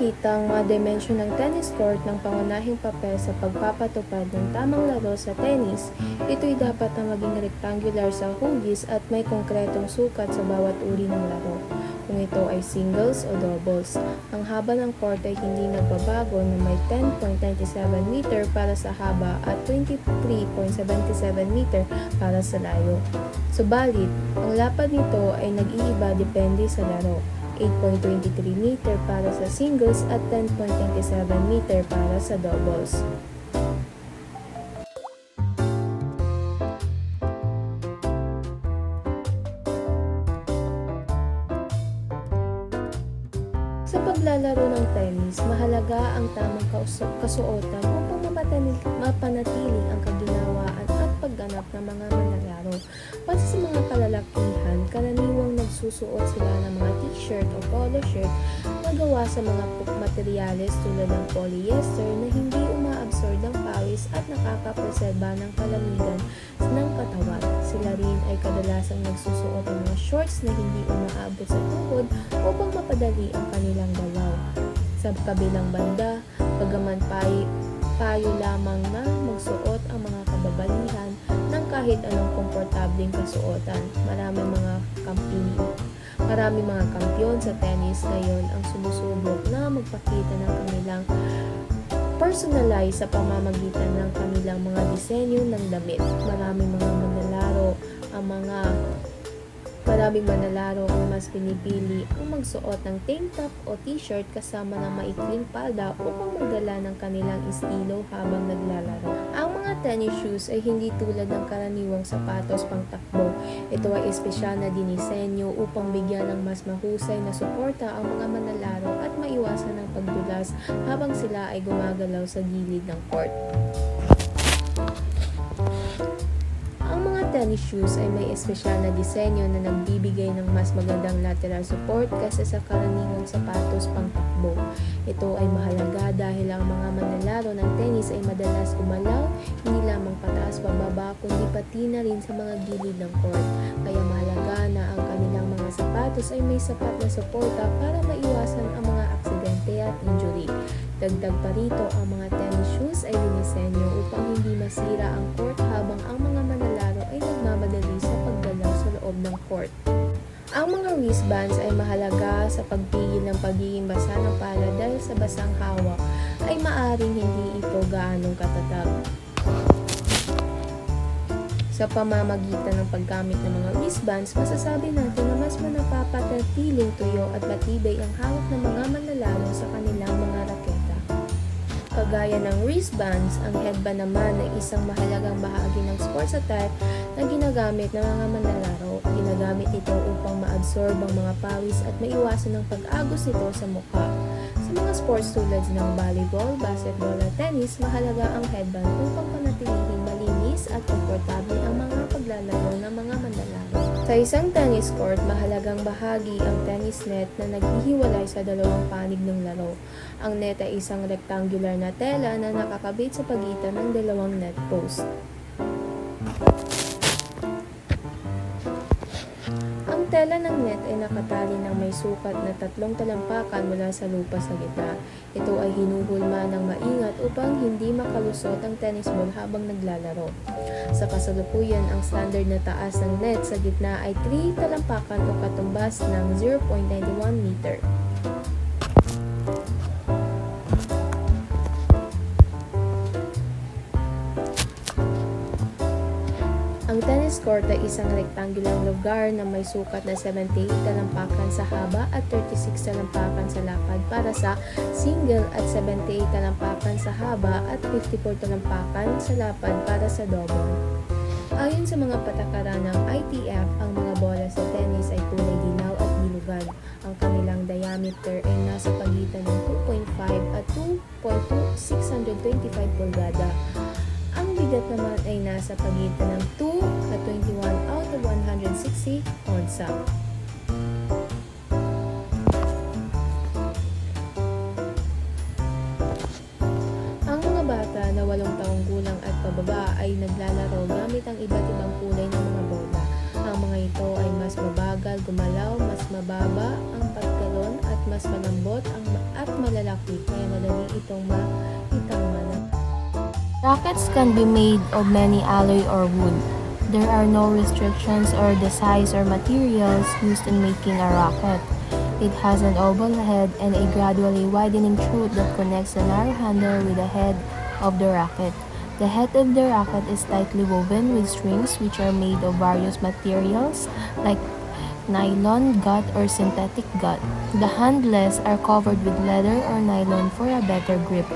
makita ang mga dimensyon ng tennis court ng pangunahing papel sa pagpapatupad ng tamang laro sa tennis, ito'y dapat na maging rectangular sa hugis at may konkretong sukat sa bawat uri ng laro. Kung ito ay singles o doubles, ang haba ng court ay hindi nagbabago na may 10.97 meter para sa haba at 23.77 meter para sa layo. Subalit, ang lapad nito ay nag-iiba depende sa laro. 8.23 meter para sa singles at 10.27 meter para sa doubles. Sa paglalaro ng tennis, mahalaga ang tamang kasuotan upang mapanatili ang kaginhawaan at pagganap ng mga manlalaro. Para sa mga kalalakihan, karaniwang nagsusuot sila ng mga t-shirt o polo shirt na gawa sa mga materyales tulad ng polyester na hindi umaabsorb ng pawis at nakakapreserba ng kalamigan ng katawan. Sila rin ay kadalasang nagsusuot ng mga shorts na hindi umaabot sa tuhod upang mapadali ang kanilang galaw. Sa kabilang banda, bagaman payo lamang na magsuot ang mga kababaihan ng kahit anong komportableng kasuotan. Marami mga kampiyon sa tennis ngayon ang sumusubok na magpakita ng kanilang personalize sa pamamagitan ng kanilang mga disenyo ng damit. Maraming manlalaro ang mas pinipili ang magsuot ng tank top o t-shirt kasama ng maikling palda upang magdala ng kanilang estilo habang naglalaro. Ang mga tennis shoes ay hindi tulad ng karaniwang sapatos pang takbo. Ito ay espesyal na dinisenyo upang bigyan ng mas mahusay na suporta ang mga manlalaro at maiwasan ng pagdulas habang sila ay gumagalaw sa gilid ng court. Tennis shoes ay may espesyal na disenyo na nagbibigay ng mas magandang lateral support kaysa sa karaniwang sapatos pang takbo. Ito ay mahalaga dahil ang mga manlalaro ng tennis ay madalas gumalaw, hindi lamang pataas pababa kundi pati na rin sa mga gilid ng court. Kaya mahalaga na ang kanilang mga sapatos ay may sapat na suporta para maiwasan ang mga aksidente at injury. Dagdag pa rito, ang mga tennis shoes ay dinisenyo upang hindi masira ang court habang ang mga manlalaro ay nagmamadali sa paggalaw sa loob ng court. Ang mga wristbands ay mahalaga sa pagpigil ng pagiging basa ng pala dahil sa basang hawak ay maaring hindi ito gaanong katatag. Sa pamamagitan ng paggamit ng mga wristbands, masasabi natin na mas manapapanatiling tuyo at matibay ang hawak ng mga manlalaro sa kanilang mga raketa. Kagaya ng wristbands, ang headband naman ay isang mahalagang bahagi ng sports attire na ginagamit ng mga manlalaro. Ginagamit ito upang ma-absorb ang mga pawis at maiwasan ng pag-agos nito sa mukha. Sa mga sports tulad ng volleyball, basketball at tennis, mahalaga ang headband upang panatilihing malinis at komportable ang mga paglalaro ng mga manlalaro. Sa isang tennis court, mahalagang bahagi ang tennis net na naghihiwalay sa dalawang panig ng laro. Ang net ay isang rectangular na tela na nakakabit sa pagitan ng dalawang net post. Ang tela ng net ay nakatali ng may sukat na 3 talampakan mula sa lupa sa gitna. Ito ay hinuhulma ng maingat upang hindi makalusot ang tennis ball habang naglalaro. Sa kasalukuyan, ang standard na taas ng net sa gitna ay 3 talampakan o katumbas ng 0.91 meter. Ang tennis court ay isang rectangular lugar na may sukat na 78 talampakan sa haba at 36 talampakan sa lapad para sa single at 78 talampakan sa haba at 54 talampakan sa lapad para sa double. Ayon sa mga patakaran ng ITF, ang mga bola sa tennis ay kulay dilaw at bilugan. Ang kanilang diameter ay nasa pagitan ng 2.5 at 2.625 pulgada. Ang bigat naman ay nasa pagitan ng 2 at 21 out of 160 onsa. Ang mga bata na 8 taong gulang at pababa ay naglalaro gamit ang iba't ibang kulay ng mga bola. Ang mga ito ay mas mabagal gumalaw, mas mababa ang pagkalon at mas malambot at malalaki kaya madali itong maitangman. Rockets can be made of many alloy or wood. There are no restrictions or the size or materials used in making a rocket. It has an oval head and a gradually widening tube that connects the narrow handle with the head of the rocket. The head of the rocket is tightly woven with strings which are made of various materials like nylon, gut, or synthetic gut. The handles are covered with leather or nylon for a better grip.